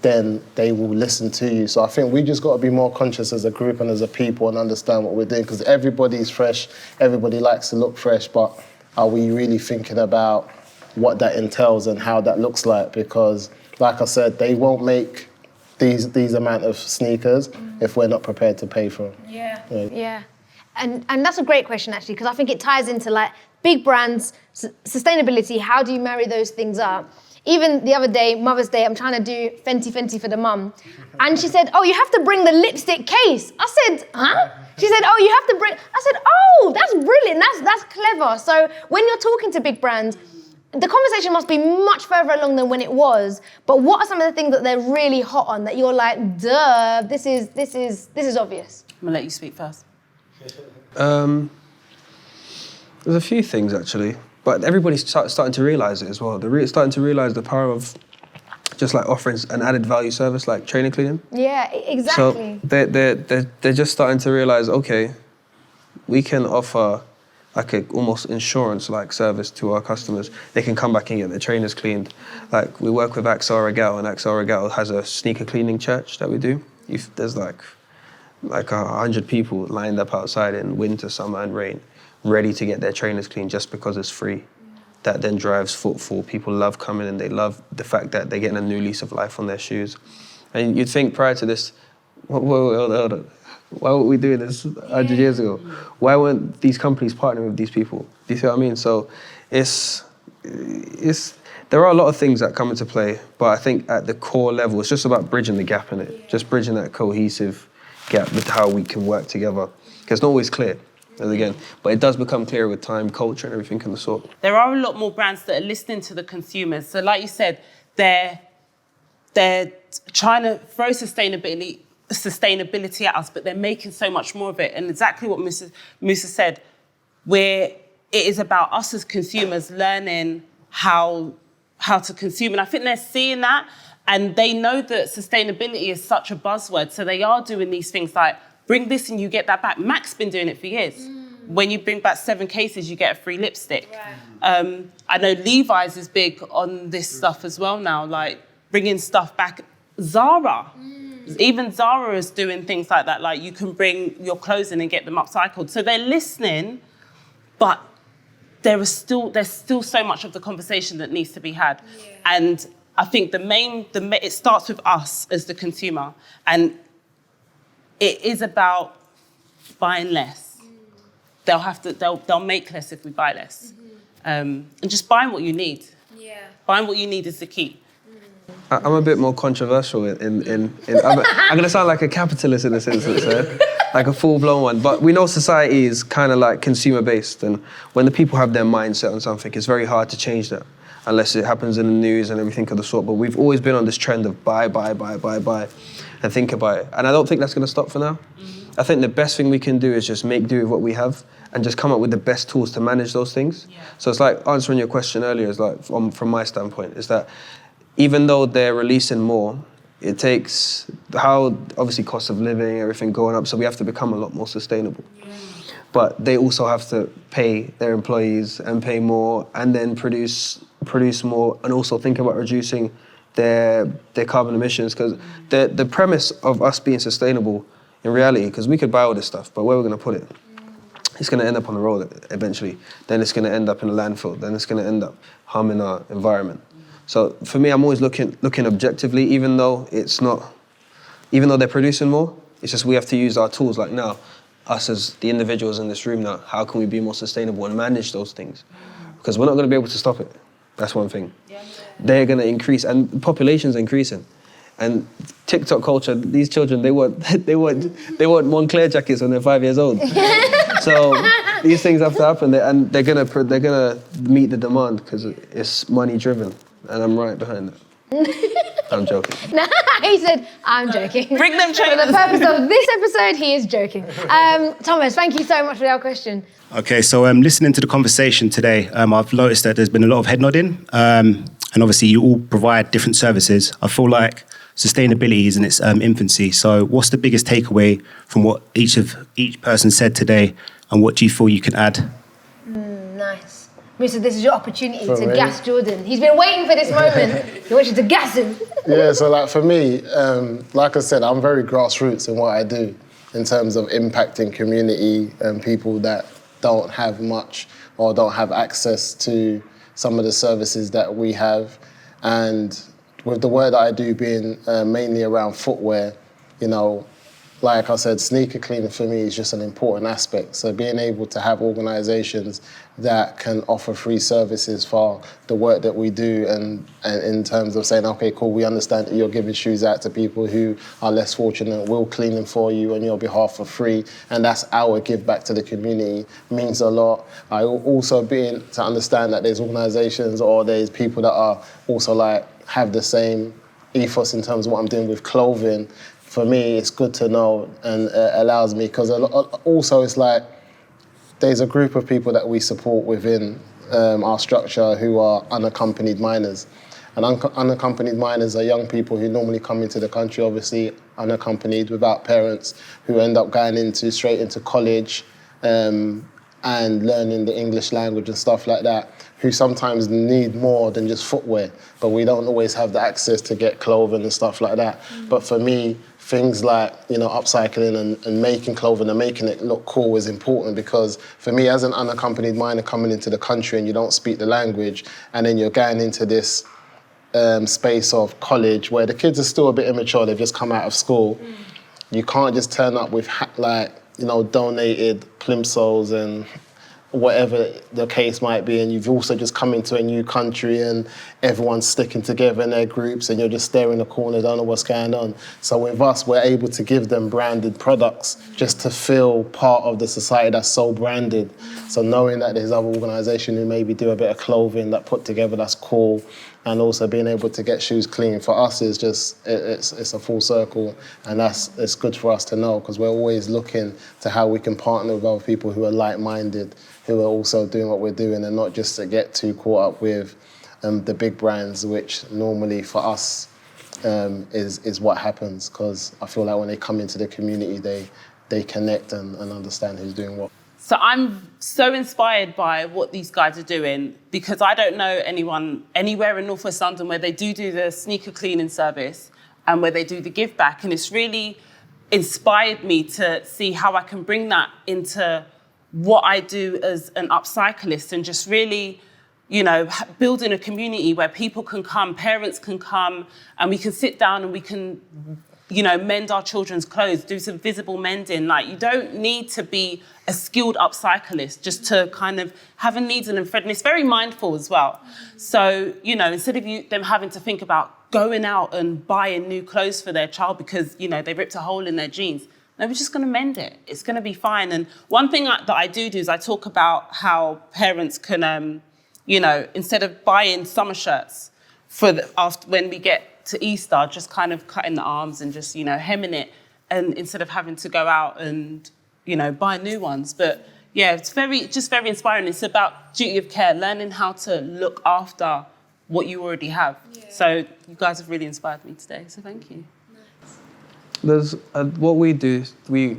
then they will listen to you. So I think we just got to be more conscious as a group and as a people and understand what we're doing, because everybody's fresh, everybody likes to look fresh, but are we really thinking about what that entails and how that looks like? Because, like I said, they won't make these amount of sneakers if we're not prepared to pay for them. Yeah. And that's a great question, actually, because I think it ties into like big brands, sustainability. How do you marry those things up? Even the other day, Mother's Day, I'm trying to do Fenty for the mum. And she said, oh, you have to bring the lipstick case. I said, huh? She said, oh, you have to bring... I said, oh, that's brilliant. That's clever. So when you're talking to big brands, the conversation must be much further along than when it was. But what are some of the things that they're really hot on that you're like, duh, this is obvious? I'm gonna let you speak first. There's a few things, actually. But everybody's starting to realise it as well. They're starting to realise the power of just like offering an added value service like trainer cleaning. Yeah, exactly. So they're just starting to realise, okay, we can offer like a almost insurance-like service to our customers. They can come back and get their trainers cleaned. Like we work with Axel Regal, and Axel Regal has a sneaker cleaning church that we do. There's like 100 people lined up outside in winter, summer and rain, ready to get their trainers cleaned just because it's free. That then drives footfall. People love coming and they love the fact that they're getting a new lease of life on their shoes. And you'd think prior to this, hold on. Why weren't we doing this 100 years ago? Why weren't these companies partnering with these people? Do you see what I mean? So there are a lot of things that come into play, but I think at the core level, it's just about bridging the gap in it, just bridging that cohesive gap with how we can work together. Because it's not always clear. And again, but it does become clearer with time, culture, and everything in the sort. There are a lot more brands that are listening to the consumers. So, like you said, they're trying to throw sustainability at us, but they're making so much more of it. And exactly what Moosa said, it is about us as consumers learning how to consume. And I think they're seeing that, and they know that sustainability is such a buzzword. So they are doing these things like, bring this and you get that back. Mac's been doing it for years. When you bring back 7 cases, you get a free lipstick. Right. I know Levi's is big on this stuff as well now, like bringing stuff back. Zara, even Zara is doing things like that. Like you can bring your clothes in and get them upcycled. So they're listening, but there's still so much of the conversation that needs to be had. Yeah. And I think it starts with us as the consumer, and it is about buying less. They'll make less if we buy less. And just buying what you need. Yeah. Buying what you need is the key. I'm a bit more controversial in I'm going to sound like a capitalist in this instance, like a full-blown one. But we know society is kind of like consumer-based, and when the people have their mindset on something, it's very hard to change that unless it happens in the news and everything of the sort. But we've always been on this trend of buy, and think about it. And I don't think that's going to stop for now. I think the best thing we can do is just make do with what we have and just come up with the best tools to manage those things. Yeah. So it's like answering your question earlier, is like from my standpoint, is that even though they're releasing more, it takes how obviously cost of living, everything going up, so we have to become a lot more sustainable. Yeah. But they also have to pay their employees and pay more and then produce more and also think about reducing their carbon emissions, because the premise of us being sustainable in reality, because we could buy all this stuff, but where we're going to put it? It's going to end up on the road eventually. Then it's going to end up in a landfill. Then it's going to end up harming our environment. So for me, I'm always looking objectively, even though they're producing more, it's just we have to use our tools. Like now, us as the individuals in this room now, how can we be more sustainable and manage those things? Because we're not going to be able to stop it. That's one thing. They're going to increase, and the population's increasing. And TikTok culture, these children, they want Moncler jackets when they're 5 years old. So these things have to happen, and they're gonna meet the demand because it's money driven, and I'm right behind it. I'm joking. No, he said, I'm joking. Bring them For the purpose of this episode, he is joking. Thomas, thank you so much for that question. Okay, so listening to the conversation today, I've noticed that there's been a lot of head nodding, and obviously you all provide different services. I feel like sustainability is in its infancy. So what's the biggest takeaway from what each person said today, and what do you feel you can add? Nice. Moosa, this is your opportunity to gas Jordan. He's been waiting for this moment. He wants you to gas him. Yeah, so like for me, like I said, I'm very grassroots in what I do in terms of impacting community and people that don't have much or don't have access to some of the services that we have. And with the work that I do being mainly around footwear, you know, like I said, sneaker cleaning for me is just an important aspect. So being able to have organisations that can offer free services for the work that we do, and in terms of saying, okay, cool, we understand that you're giving shoes out to people who are less fortunate, we'll clean them for you on your behalf for free, and that's our give back to the community, means a lot. I also being to understand that there's organisations or there's people that are also like have the same ethos in terms of what I'm doing with clothing. For me, it's good to know, and allows me, because also it's like there's a group of people that we support within our structure who are unaccompanied minors. And unaccompanied minors are young people who normally come into the country, obviously unaccompanied, without parents, who end up going straight into college and learning the English language and stuff like that, who sometimes need more than just footwear, but we don't always have the access to get clothing and stuff like that. But for me, things like, you know, upcycling and making clothing and making it look cool is important, because for me, as an unaccompanied minor coming into the country and you don't speak the language, and then you're going into this space of college where the kids are still a bit immature, they've just come out of school, you can't just turn up with donated plimsolls and whatever the case might be, and you've also just come into a new country and everyone's sticking together in their groups and you're just staring in the corner, don't know what's going on. So with us, we're able to give them branded products just to feel part of the society that's so branded. So knowing that there's other organisations who maybe do a bit of clothing that put together that's cool, and also being able to get shoes clean for us is just, it's a full circle, and it's good for us to know, because we're always looking to how we can partner with other people who are like-minded, who are also doing what we're doing, and not just to get too caught up with the big brands, which normally for us is what happens, because I feel like when they come into the community, they connect and understand who's doing what. So I'm so inspired by what these guys are doing, because I don't know anyone anywhere in North West London where they do the sneaker cleaning service and where they do the give back. And it's really inspired me to see how I can bring that into what I do as an upcyclist, and just really, you know, building a community where people can come, parents can come, and we can sit down and we can, you know, mend our children's clothes, do some visible mending. Like, you don't need to be a skilled upcyclist just to kind of have a needle and thread. And it's very mindful as well. So, you know, instead of them having to think about going out and buying new clothes for their child because, you know, they ripped a hole in their jeans, no, we're just going to mend it. It's going to be fine. And one thing that I do is I talk about how parents can, instead of buying summer shirts after when we get to Easter, just kind of cutting the arms and just, hemming it, and instead of having to go out and, buy new ones. But yeah, it's very inspiring. It's about duty of care, learning how to look after what you already have. Yeah. So you guys have really inspired me today. So thank you. There's what we do. We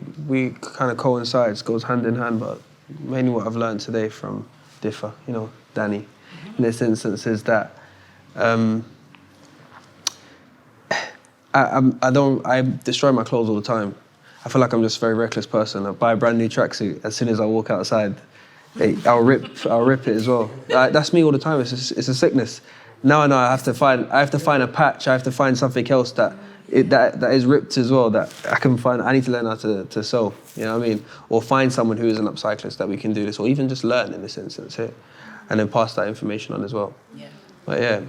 kind of coincides, goes hand in hand. But mainly what I've learned today from Differ, Dani, in this instance, is that I destroy my clothes all the time. I feel like I'm just a very reckless person. I buy a brand new tracksuit as soon as I walk outside. I'll rip it as well. That's me all the time. It's a sickness. Now I know I have to find a patch. I have to find something else that is ripped as well, that I can find. I need to learn how to sew, you know what I mean? Or find someone who is an upcyclist that we can do this, or even just learn in this instance here, and then pass that information on as well. Yeah. But yeah,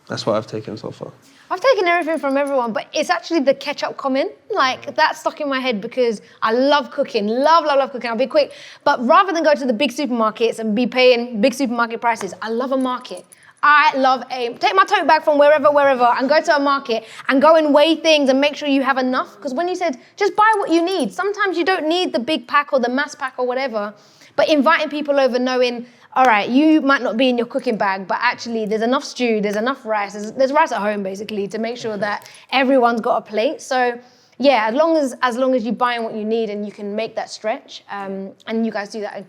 that's what I've taken so far. I've taken everything from everyone, but it's actually the ketchup comment. Like, that stuck in my head because I love cooking, love cooking. I'll be quick. But rather than go to the big supermarkets and be paying big supermarket prices, I love a market. Take my tote bag from wherever, and go to a market and go and weigh things and make sure you have enough. Because when you said, just buy what you need, sometimes you don't need the big pack or the mass pack or whatever, but inviting people over knowing, all right, you might not be in your cooking bag, but actually there's enough stew, there's enough rice, there's rice at home basically to make sure that everyone's got a plate. So yeah, as long as you're buying what you need and you can make that stretch, and you guys do that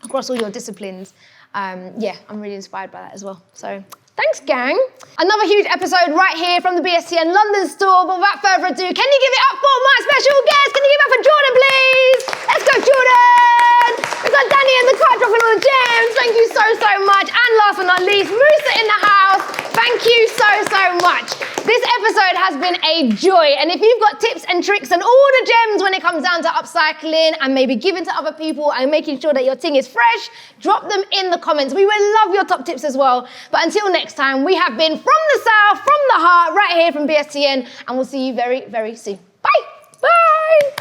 across all your disciplines, I'm really inspired by that as well. So thanks, gang. Another huge episode right here from the BSTN London store. But without further ado, can you give it up for my special guest? Can you give it up for Jordan, please? Let's go, Jordan. We've got Dani in the car dropping all the gems. Thank you so much. And last but not least, Moosa in the house. Thank you so much. This episode has been a joy. And if you've got tips and tricks and all the gems when it comes down to upcycling and maybe giving to other people and making sure that your thing is fresh, drop them in the comments. We will love your top tips as well. But until next time, we have been from the south, from the heart, right here from BSTN, and we'll see you very, very soon. Bye. Bye.